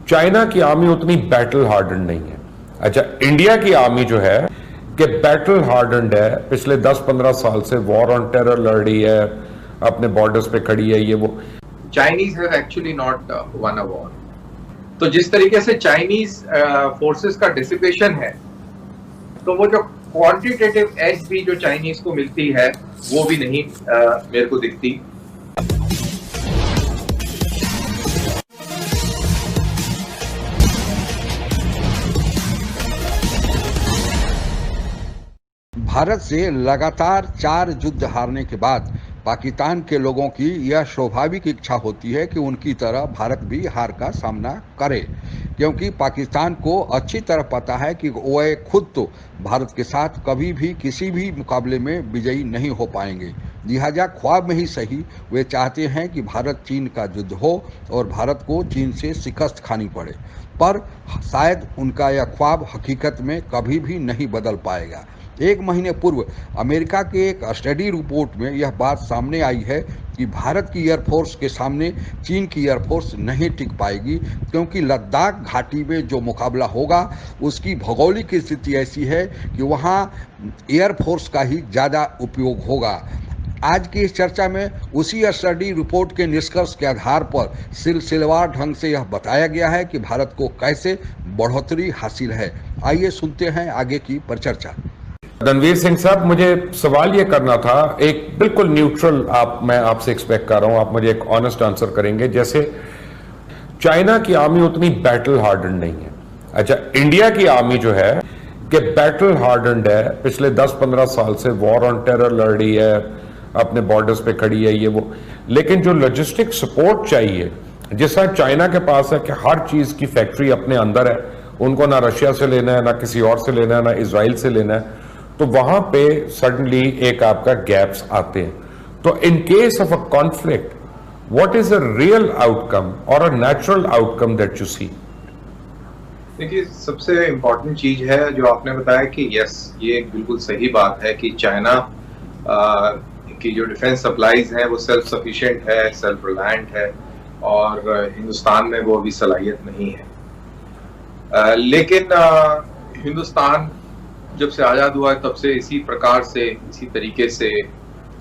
China की army उतनी battle harden नहीं है। अच्छा, इंडिया की आर्मी जो है कि बैटल हार्डन्ड है, पिछले 10-15 साल से वॉर ऑन टेरर लड़ रही है, अपने बॉर्डर्स पे खड़ी है, ये वो। Chinese have actually not one a war. तो जिस तरीके से चाइनीज फोर्सेस का डिसिपेशन है, तो वो जो क्वांटिटेटिव एज भी जो चाइनीज को मिलती है वो भी नहीं मेरे को दिखती। भारत से लगातार 4 युद्ध हारने के बाद पाकिस्तान के लोगों की यह स्वाभाविक इच्छा होती है कि उनकी तरह भारत भी हार का सामना करे, क्योंकि पाकिस्तान को अच्छी तरह पता है कि वह खुद तो भारत के साथ कभी भी किसी भी मुकाबले में विजयी नहीं हो पाएंगे। लिहाजा ख्वाब में ही सही वे चाहते हैं कि भारत चीन का युद्ध हो और भारत को चीन से शिकस्त खानी पड़े, पर शायद उनका यह ख्वाब हकीकत में कभी भी नहीं बदल पाएगा। 1 महीने पूर्व अमेरिका के एक स्टडी रिपोर्ट में यह बात सामने आई है कि भारत की एयरफोर्स के सामने चीन की एयरफोर्स नहीं टिक पाएगी, क्योंकि लद्दाख घाटी में जो मुकाबला होगा उसकी भौगोलिक स्थिति ऐसी है कि वहाँ एयरफोर्स का ही ज़्यादा उपयोग होगा। आज की इस चर्चा में उसी स्टडी रिपोर्ट के निष्कर्ष के आधार पर सिलसिलेवार ढंग से यह बताया गया है कि भारत को कैसे बढ़ोतरी हासिल है। आइए सुनते हैं आगे की परिचर्चा। रणवीर सिंह साहब, मुझे सवाल ये करना था, एक बिल्कुल न्यूट्रल मैं आपसे एक्सपेक्ट कर रहा हूं, आप मुझे एक ऑनेस्ट आंसर करेंगे। जैसे चाइना की आर्मी उतनी बैटल हार्डन्ड नहीं है। अच्छा, इंडिया की आर्मी जो है कि बैटल हार्डन्ड है, पिछले 10-15 साल से वॉर ऑन टेरर लड़ रही है, अपने बॉर्डर्स पे खड़ी है, ये वो। लेकिन जो लॉजिस्टिक सपोर्ट चाहिए, जिस तरह चाइना के पास है कि हर चीज की फैक्ट्री अपने अंदर है, उनको ना रशिया से लेना है, ना किसी और से लेना है, ना इजराइल से लेना है, तो वहां पे सडनली एक आपका गैप्स आते हैं। तो in case of a conflict, what is a real outcome और a natural outcome that you see? देखिए, सबसे इम्पोर्टेंट चीज है जो आपने बताया कि यस, ये बिल्कुल सही बात है कि चाइना की जो डिफेंस सप्लाईज है वो सेल्फ सफिशिएंट है, सेल्फ रिलायंट है, और हिंदुस्तान में वो अभी सलाहियत नहीं है। लेकिन हिंदुस्तान जब से आज़ाद हुआ है तब से इसी प्रकार से, इसी तरीके से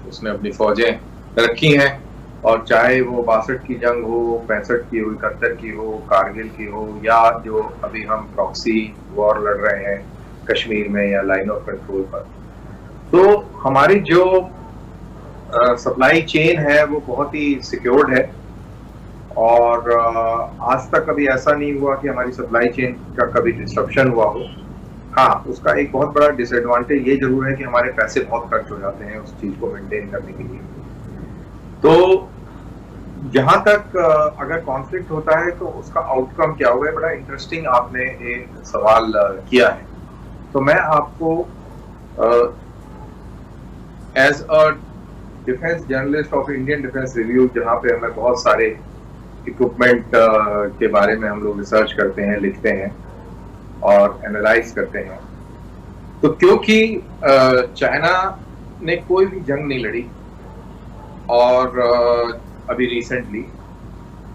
उसने अपनी फौजें रखी हैं, और चाहे वो 62 की जंग हो, 65 की हो, 71 की हो, कारगिल की हो, या जो अभी हम प्रॉक्सी वॉर लड़ रहे हैं कश्मीर में या लाइन ऑफ कंट्रोल पर, तो हमारी जो सप्लाई चेन है वो बहुत ही सिक्योर्ड है। और आज तक कभी ऐसा नहीं हुआ कि हमारी सप्लाई चेन का कभी डिस्ट्रप्शन हुआ हो। हाँ, उसका एक बहुत बड़ा डिसएडवांटेज ये जरूर है कि हमारे पैसे बहुत खर्च हो जाते हैं उस चीज को मेंटेन करने के लिए। तो जहां तक अगर कॉन्फ्लिक्ट होता है तो उसका आउटकम क्या होगा, बड़ा इंटरेस्टिंग आपने एक सवाल किया है। तो मैं आपको as a defence journalist of Indian Defence Review, जहाँ पे हमें बहुत सारे इक्विपमेंट के बारे में हम लोग रिसर्च करते हैं, लिखते हैं और एनालाइज करते हैं, तो क्योंकि चाइना ने कोई भी जंग नहीं लड़ी और अभी रिसेंटली,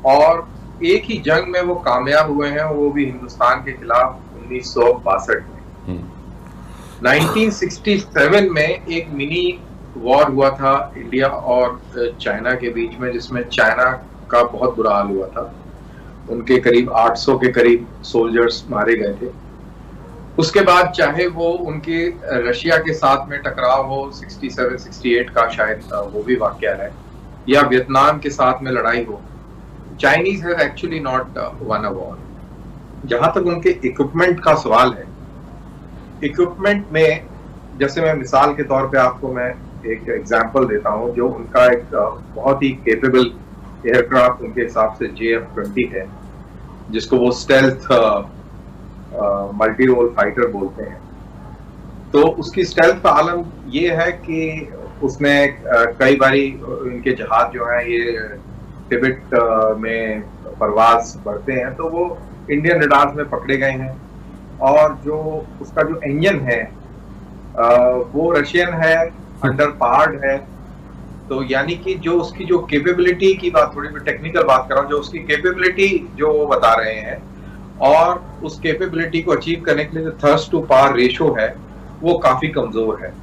और एक ही जंग में वो कामयाब हुए हैं, वो भी हिंदुस्तान के खिलाफ 1962 में। 1967 में एक मिनी वॉर हुआ था इंडिया और चाइना के बीच में, जिसमें चाइना का बहुत बुरा हाल हुआ था। उनके करीब 800 के करीब सोल्जर्स मारे गए थे। उसके बाद चाहे वो उनके रशिया के साथ में टकराव हो 67-68 का, शायद वो भी वाकया है, या वियतनाम के साथ में लड़ाई हो, Chinese have actually not one a war. जहां तक उनके इक्विपमेंट का सवाल है, इक्विपमेंट में जैसे मैं मिसाल के तौर पे आपको मैं एक एग्जांपल देता हूं, जो उनका एक बहुत ही केपेबल एयरक्राफ्ट उनके हिसाब से JF-20 है, जिसको वो स्टेल्थ मल्टी रोल फाइटर बोलते हैं। तो उसकी स्टेल्थ का आलम ये है कि उसमें कई बारी इनके जहाज जो है ये तिब्बत में परवाज बढ़ते हैं, तो वो इंडियन रडार्स में पकड़े गए हैं। और जो उसका जो इंजन है वो रशियन है, अंडर पावर्ड है। तो यानी कि जो उसकी जो कैपेबिलिटी की बात, थोड़ी मैं टेक्निकल बात कर रहा हूँ, जो उसकी कैपेबिलिटी जो वो बता रहे हैं और उस कैपेबिलिटी को अचीव करने के लिए जो थर्स्ट टू पावर रेशो है वो काफी कमजोर है।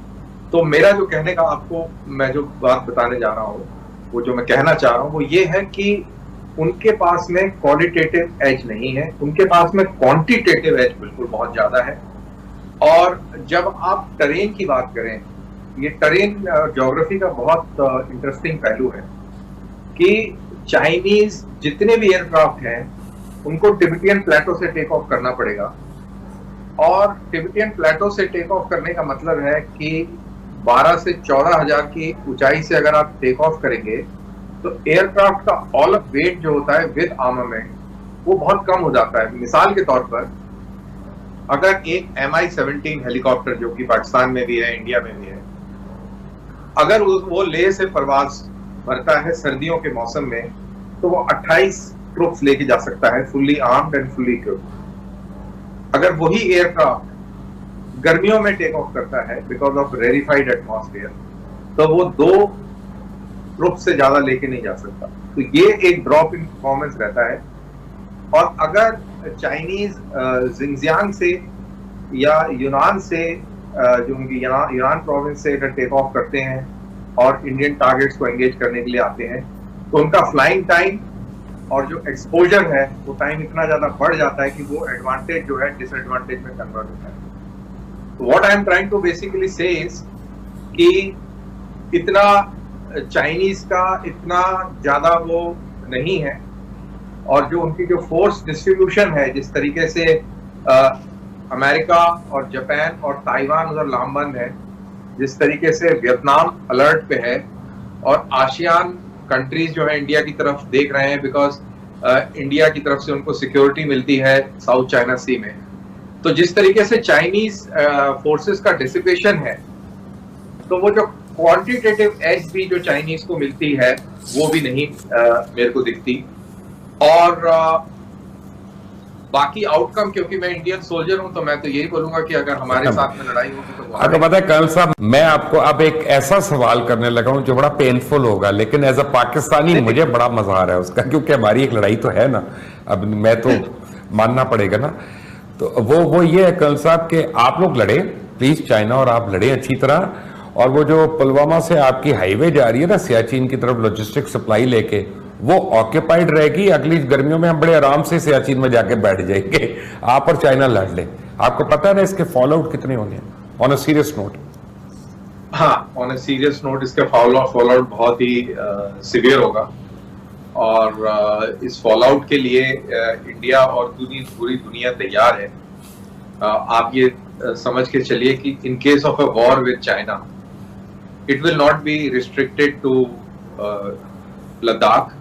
तो मेरा जो कहने का आपको मैं जो बात बताने जा रहा हूँ, वो जो मैं कहना चाह रहा हूँ वो ये है कि उनके पास में क्वालिटेटिव एज नहीं है, उनके पास में क्वांटिटेटिव एज बिल्कुल बहुत ज्यादा है। और जब आप टरेन की बात करें, ये टरेन ज्योग्राफी का बहुत इंटरेस्टिंग पहलू है कि चाइनीज जितने भी एयरक्राफ्ट हैं उनको टिबेटियन प्लेटो से टेक ऑफ करना पड़ेगा। और टिबेटियन प्लेटो से टेक ऑफ करने का मतलब है कि 12 से 14,000 की ऊंचाई से अगर आप टेक ऑफ करेंगे तो एयरक्राफ्ट का ऑल ऑफ वेट जो होता है विद आर्मामेंट वो बहुत कम हो जाता है। मिसाल के तौर पर अगर एक MI-17 हेलीकॉप्टर जो कि पाकिस्तान में भी है, इंडिया में भी है, अगर वो लेह से परवाज भरता है सर्दियों के मौसम में तो वो 28 ट्रुप्स लेके जा सकता है, fully armed and fully equipped. अगर वही एयरक्राफ्ट गर्मियों में टेक ऑफ करता है बिकॉज ऑफ रेरिफाइड एटमॉस्फेयर तो वो 2 ट्रुप से ज्यादा लेके नहीं जा सकता। तो ये एक ड्रॉप इन परफॉर्मेंस रहता है। और अगर चाइनीज जिंगजियांग से या यूनान से जो उनकी यूनान प्रोविंस से अगर टेक ऑफ करते हैं और इंडियन टारगेट्स को एंगेज करने के लिए आते हैं तो उनका फ्लाइंग टाइम और जो एक्सपोजर है वो टाइम इतना ज्यादा बढ़ जाता है कि वो एडवांटेज जो है डिसएडवांटेज में कन्वर्ट होता है। तो what I am trying to basically say is कि इतना चाइनीज का इतना ज्यादा वो नहीं है, और जो उनकी जो फोर्स डिस्ट्रीब्यूशन है जिस तरीके से अमेरिका और जापान और ताइवान उधर लामबंद है, जिस तरीके से वियतनाम अलर्ट पे है और आसियान कंट्रीज जो है इंडिया की तरफ देख रहे हैं बिकॉज इंडिया की तरफ से उनको सिक्योरिटी मिलती है साउथ चाइना सी में। तो जिस तरीके से चाइनीज फोर्सेस का डिसिपेशन है तो वो जो क्वांटिटेटिव एज भी जो चाइनीज को मिलती है वो भी नहीं मेरे को दिखती। और बाकी आउटकम, क्योंकि मैं इंडियन सोल्जर हूं तो मैं तो यही बोलूंगा कि अगर हमारे साथ में लड़ाई होगी तो आपको पता है कर्नल साहब, मैं आपको अब एक ऐसा सवाल करने लगा हूं जो बड़ा पेनफुल होगा, लेकिन एज अ पाकिस्तानी मुझे बड़ा मजा आ रहा है उसका, क्योंकि हमारी एक लड़ाई तो है ना, अब मैं तो मानना पड़ेगा ना। तो वो ये है कर्नल साहब कि आप लोग लड़े प्लीज, चाइना और आप लड़े अच्छी तरह, और वो जो पुलवामा से आपकी हाईवे जा रही है ना सियाचिन की तरफ लॉजिस्टिक सप्लाई लेके, वो ऑक्यूपाइड रहेगी। अगली गर्मियों में हम बड़े आराम से सियाचिन में जाके बैठ जाएंगे, आप और चाइना लड़ ले। आपको पता है ना इसके फॉल आउट कितने होंगे ऑन अ सीरियस नोट? हाँ, ऑन अ सीरियस नोट इसका फॉल आउट बहुत ही सिवियर होगा। और इस फॉल आउट के लिए इंडिया और पूरी दुनिया तैयार है। आप ये समझ के चलिए कि इन case of a war with China it will not be restricted to Ladakh.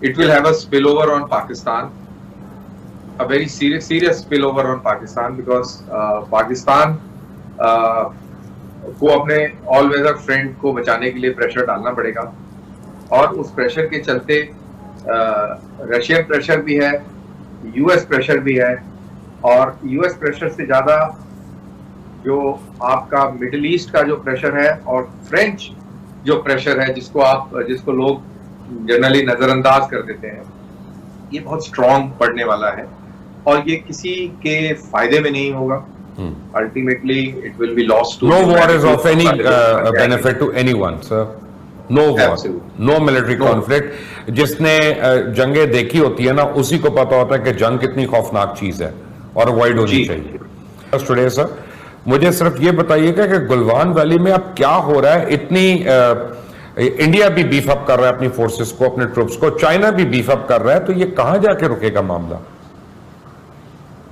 It will have a spillover on Pakistan, a very serious spillover on Pakistan, because Pakistan को अपने ऑल वेदर फ्रेंड को बचाने के लिए pressure डालना पड़ेगा, और उस प्रेशर के चलते रशियन प्रेशर भी है, यूएस प्रेशर भी है, और यूएस प्रेशर से ज्यादा जो आपका मिडिल ईस्ट का जो प्रेशर है और फ्रेंच जो प्रेशर है जिसको लोग जनरली नजरअंदाज कर देते हैं, ये बहुत स्ट्रॉन्ग पड़ने वाला है और ये किसी के फायदे में नहीं होगा। Ultimately it will be lost to no war is of any benefit to anyone sir, no war, no military conflict. जिसने जंगें देखी होती है ना उसी को पता होता है कि जंग कितनी खौफनाक चीज है और अवॉइड होनी चाहिए। टुडे सर मुझे सिर्फ ये बताइएगा कि गलवान वैली में अब क्या हो रहा है? इतनी इंडिया भी बीफ अप कर रहा है अपनी फोर्सेस को, अपने ट्रूप्स को, चाइना भी बीफ अप कर रहा है, तो ये कहां जाके रुकेगा मामला?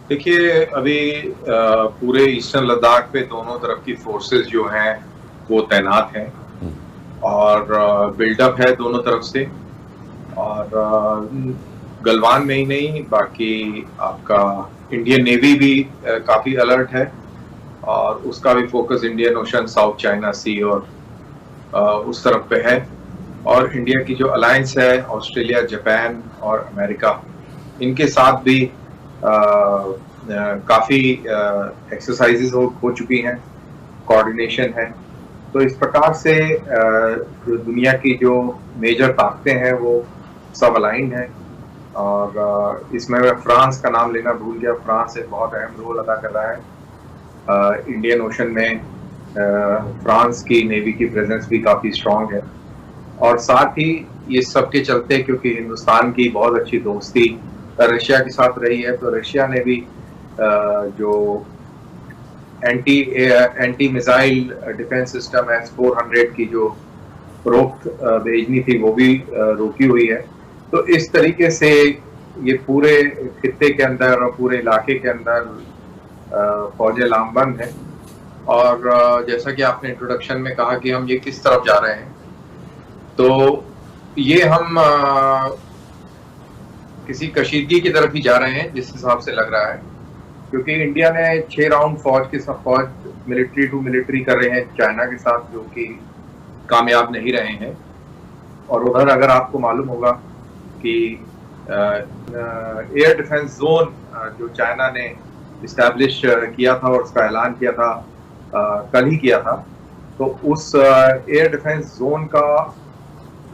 देखिए, अभी पूरे ईस्टर्न लद्दाख पे दोनों तरफ की फोर्सेस जो हैं वो तैनात हैं और बिल्डअप है दोनों तरफ से, और गलवान में ही नहीं बाकी आपका इंडियन नेवी भी काफी अलर्ट है और उसका भी focus Indian Ocean, South China Sea और उस तरफ पे है। और इंडिया की जो अलायंस है ऑस्ट्रेलिया, जापान और अमेरिका, इनके साथ भी काफी एक्सरसाइजेज हो चुकी हैं, कोऑर्डिनेशन है। तो इस प्रकार से दुनिया की जो मेजर ताकतें हैं वो सब अलाइंड हैं और इसमें मैं फ्रांस का नाम लेना भूल गया। फ्रांस एक बहुत अहम रोल अदा कर रहा है इंडियन ओशन में। फ्रांस की नेवी की प्रेजेंस भी काफ़ी स्ट्रांग है, और साथ ही ये सब के चलते क्योंकि हिंदुस्तान की बहुत अच्छी दोस्ती रशिया के साथ रही है, तो रशिया ने भी जो anti missile defence system S-400 की जो रोक भेजनी थी वो भी रोकी हुई है। तो इस तरीके से ये पूरे खित्ते के अंदर और पूरे इलाके के अंदर फौजें लामबंद हैं। और जैसा कि आपने इंट्रोडक्शन में कहा कि हम ये किस तरफ जा रहे हैं, तो ये हम किसी कशीदगी की तरफ ही जा रहे हैं जिस हिसाब से लग रहा है, क्योंकि इंडिया ने 6 राउंड फौज मिलिट्री टू मिलिट्री कर रहे हैं चाइना के साथ, जो कि कामयाब नहीं रहे हैं। और उधर अगर आपको मालूम होगा कि एयर डिफेंस जोन जो चाइना ने इस्टेब्लिश किया था और उसका ऐलान किया था कल ही किया था, तो उस एयर डिफेंस जोन का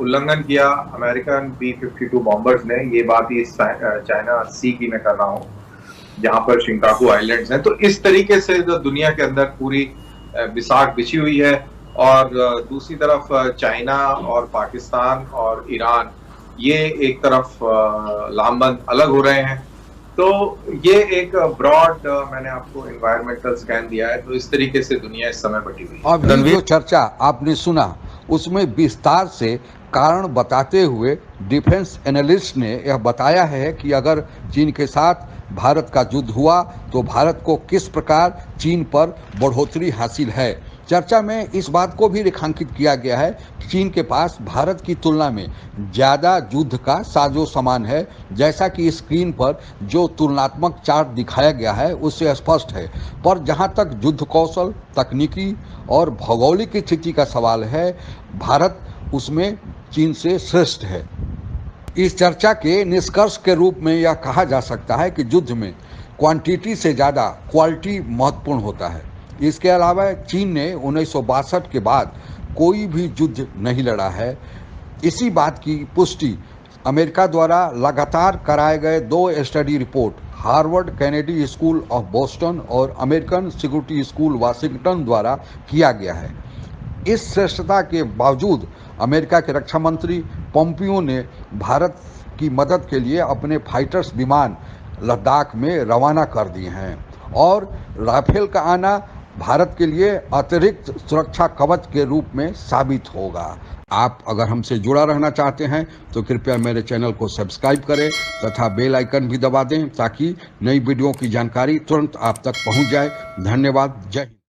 उल्लंघन किया अमेरिकन B-52 बॉम्बर्स ने। ये बात ही चाइना सी की मैं कर रहा हूँ, जहां पर शिंकाकू आइलैंड्स हैं। तो इस तरीके से जो दुनिया के अंदर पूरी बिसाख बिछी हुई है, और दूसरी तरफ चाइना और पाकिस्तान और ईरान ये एक तरफ लामबंद अलग हो रहे हैं। तो ये एक ब्रॉड मैंने आपको एनवायरमेंटल स्कैन दिया है। तो इस तरीके से दुनिया इस समय बटी हुई है। अभी जो चर्चा आपने सुना उसमें विस्तार से कारण बताते हुए डिफेंस एनालिस्ट ने यह बताया है कि अगर चीन के साथ भारत का युद्ध हुआ तो भारत को किस प्रकार चीन पर बढ़ोतरी हासिल है। चर्चा में इस बात को भी रेखांकित किया गया है कि चीन के पास भारत की तुलना में ज़्यादा युद्ध का साजो सामान है। जैसा कि स्क्रीन पर जो तुलनात्मक चार्ट दिखाया गया है उससे स्पष्ट है, पर जहां तक युद्ध कौशल, तकनीकी और भौगोलिक स्थिति का सवाल है, भारत उसमें चीन से श्रेष्ठ है। इस चर्चा के निष्कर्ष के रूप में यह कहा जा सकता है कि युद्ध में क्वांटिटी से ज़्यादा क्वालिटी महत्वपूर्ण होता है। इसके अलावा चीन ने 1962 के बाद कोई भी युद्ध नहीं लड़ा है। इसी बात की पुष्टि अमेरिका द्वारा लगातार कराए गए 2 study report, Harvard Kennedy school of Boston और अमेरिकन सिक्योरिटी स्कूल वाशिंगटन द्वारा किया गया है। इस श्रेष्ठता के बावजूद अमेरिका के रक्षा मंत्री पोम्पियो ने भारत की मदद के लिए अपने फाइटर्स विमान लद्दाख में रवाना कर दिए हैं, और राफेल का आना भारत के लिए अतिरिक्त सुरक्षा कवच के रूप में साबित होगा। आप अगर हमसे जुड़ा रहना चाहते हैं तो कृपया मेरे चैनल को सब्सक्राइब करें तथा बेल आइकन भी दबा दें ताकि नई वीडियो की जानकारी तुरंत आप तक पहुंच जाए। धन्यवाद। जय हिंद।